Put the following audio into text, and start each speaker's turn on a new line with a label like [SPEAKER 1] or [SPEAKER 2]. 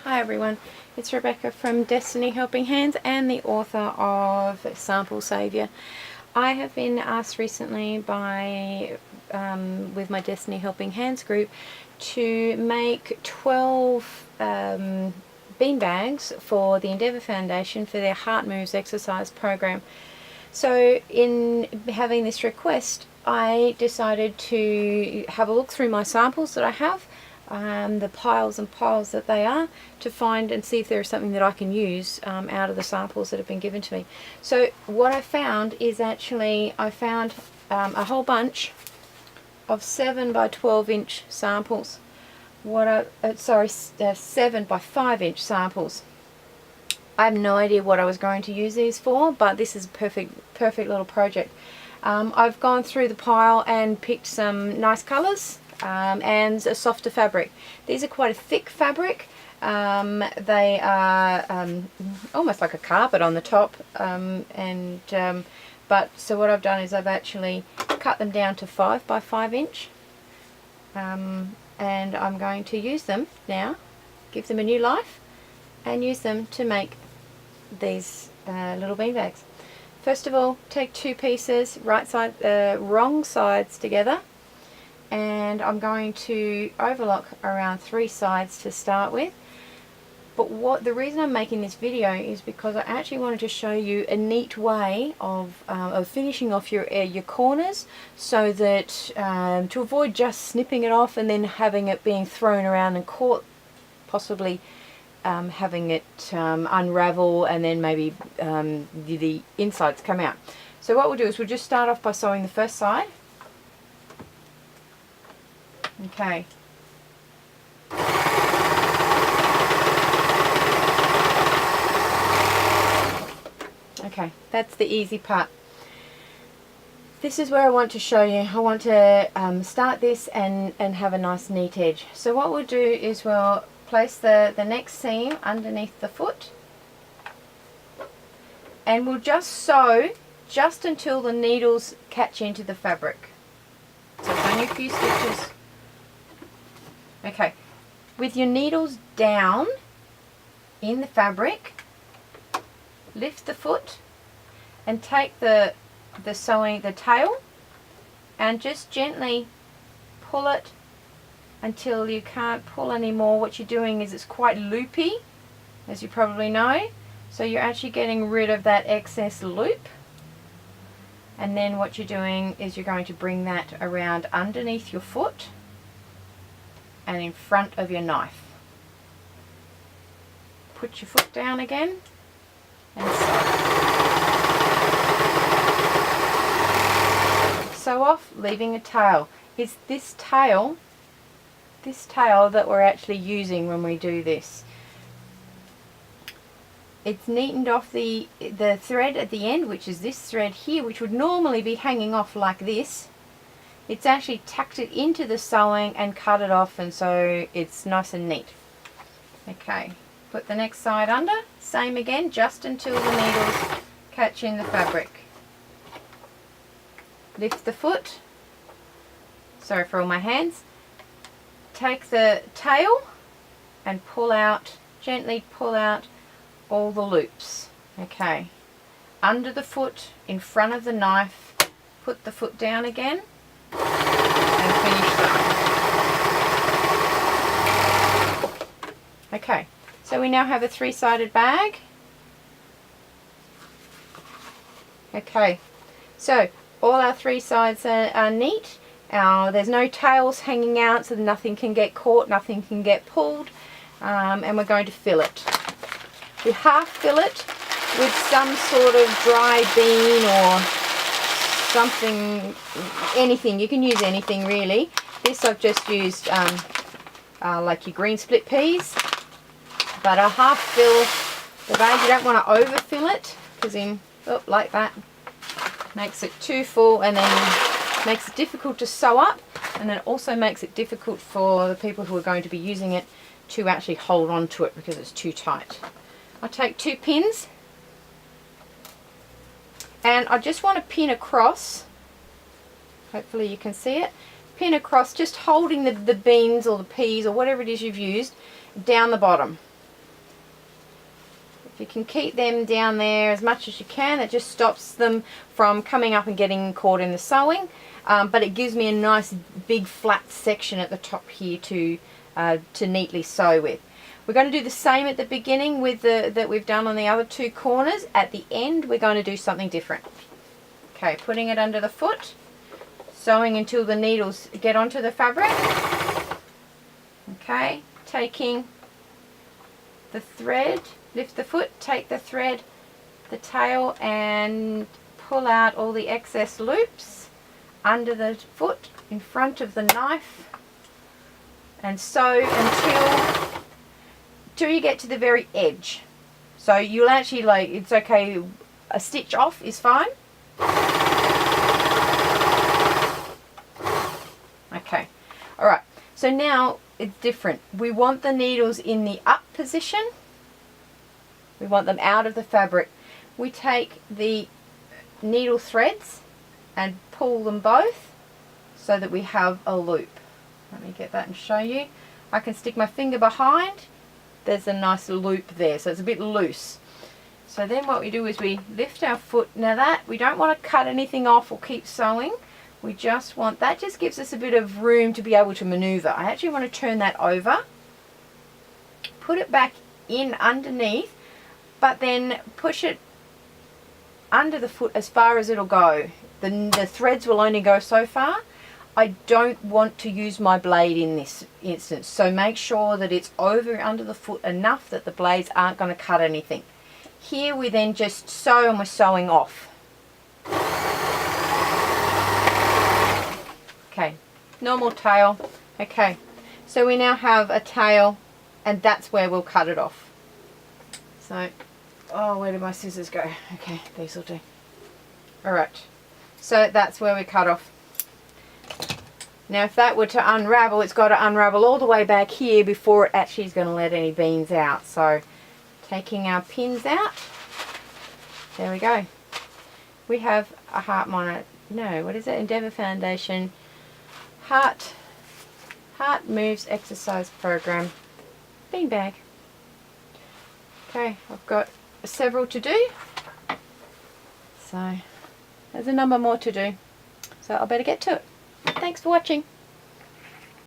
[SPEAKER 1] Hi everyone, it's Rebecca from Destiny Helping Hands and the author of Sample Saviour. I have been asked recently by with my Destiny Helping Hands group to make 12 bean bags for the Endeavour Foundation for their Heart Moves exercise program. So in having this request, I decided to have a look through my samples that I have, the piles and piles that they are, to find and see if there is something that I can use out of the samples that have been given to me. So what I found is actually I found a whole bunch of 7 by 12 inch samples. 7 by 5 inch samples. I have no idea what I was going to use these for, but this is a perfect little project. I've gone through the pile and picked some nice colours and a softer fabric. These are quite a thick fabric. They are almost like a carpet on the top, but so what I've done is I've actually cut them down to 5 by 5 inch, and I'm going to use them now, give them a new life, and use them to make these little bean bags. First of all, take 2 pieces, wrong sides together, and I'm going to overlock around 3 sides to start with. But the reason I'm making this video is because I actually wanted to show you a neat way of finishing off your corners, so that to avoid just snipping it off and then having it being thrown around and caught, possibly having it unravel and then maybe the insides come out. So what we'll do is we'll just start off by sewing the first side. Okay. Okay, that's the easy part. This is where I want to show you. I want to start this and have a nice neat edge. So what we'll do is we'll place the next seam underneath the foot, and we'll just sew just until the needles catch into the fabric. So it's only a few stitches. Okay, with your needles down in the fabric, lift the foot and take the tail and just gently pull it until you can't pull anymore. What you're doing is it's quite loopy, as you probably know, so you're actually getting rid of that excess loop. And then what you're doing is you're going to bring that around underneath your foot and in front of your knife. Put your foot down again and sew off, leaving a tail. It's this tail that we're actually using when we do this. It's neatened off the thread at the end, which is this thread here, which would normally be hanging off like this. It's actually tucked it into the sewing and cut it off, and so it's nice and neat. Okay, put the next side under, same again, just until the needles catch in the fabric. Lift the foot, sorry for all my hands, take the tail and pull out, gently pull out all the loops. Okay, under the foot, in front of the knife, put the foot down again and finish that. Okay, so we now have a 3-sided bag. Okay, so all our 3 sides are neat. There's no tails hanging out, so nothing can get caught, nothing can get pulled, and we're going to fill it. We half fill it with some sort of dry bean or something, anything. You can use anything really. This I've just used like your green split peas, but I half fill the bag. You don't want to overfill it, because like that makes it too full and then makes it difficult to sew up, and then also makes it difficult for the people who are going to be using it to actually hold on to it because it's too tight. I'll take 2 pins, and I just want to pin across, hopefully you can see it, pin across, just holding the beans or the peas or whatever it is you've used down the bottom. If you can keep them down there as much as you can, it just stops them from coming up and getting caught in the sewing. But it gives me a nice big flat section at the top here to neatly sew with. We're going to do the same at the beginning with that we've done on the other two corners. At the end, we're going to do something different. Okay, putting it under the foot, sewing until the needles get onto the fabric. Okay, taking the thread, lift the foot, take the thread, the tail, and pull out all the excess loops under the foot in front of the knife, and sew until you get to the very edge. So you'll actually, like, it's okay, a stitch off is fine. Okay, alright, so now it's different. We want the needles in the up position. We want them out of the fabric. We take the needle threads and pull them both so that we have a loop. Let me get that and show you. I can stick my finger behind. There's a nice loop there, so it's a bit loose. So then what we do is we lift our foot. Now that, we don't want to cut anything off or keep sewing. We just want, that just gives us a bit of room to be able to maneuver. I actually want to turn that over, put it back in underneath, but then push it under the foot as far as it'll go. The threads will only go so far. I don't want to use my blade in this instance, so make sure that it's over under the foot enough that the blades aren't going to cut anything. Here we then just sew, and we're sewing off. Okay, normal tail. Okay, so we now have a tail, and that's where we'll cut it off. So, oh, where did my scissors go? Okay, these will do. Alright, so that's where we cut off. Now if that were to unravel, it's got to unravel all the way back here before it actually is going to let any beans out. So taking our pins out, there we go. We have a Heart what is it? Endeavour Foundation Heart Moves Exercise Program beanbag. Okay, I've got several to do. So there's a number more to do. So I better get to it. Thanks for watching.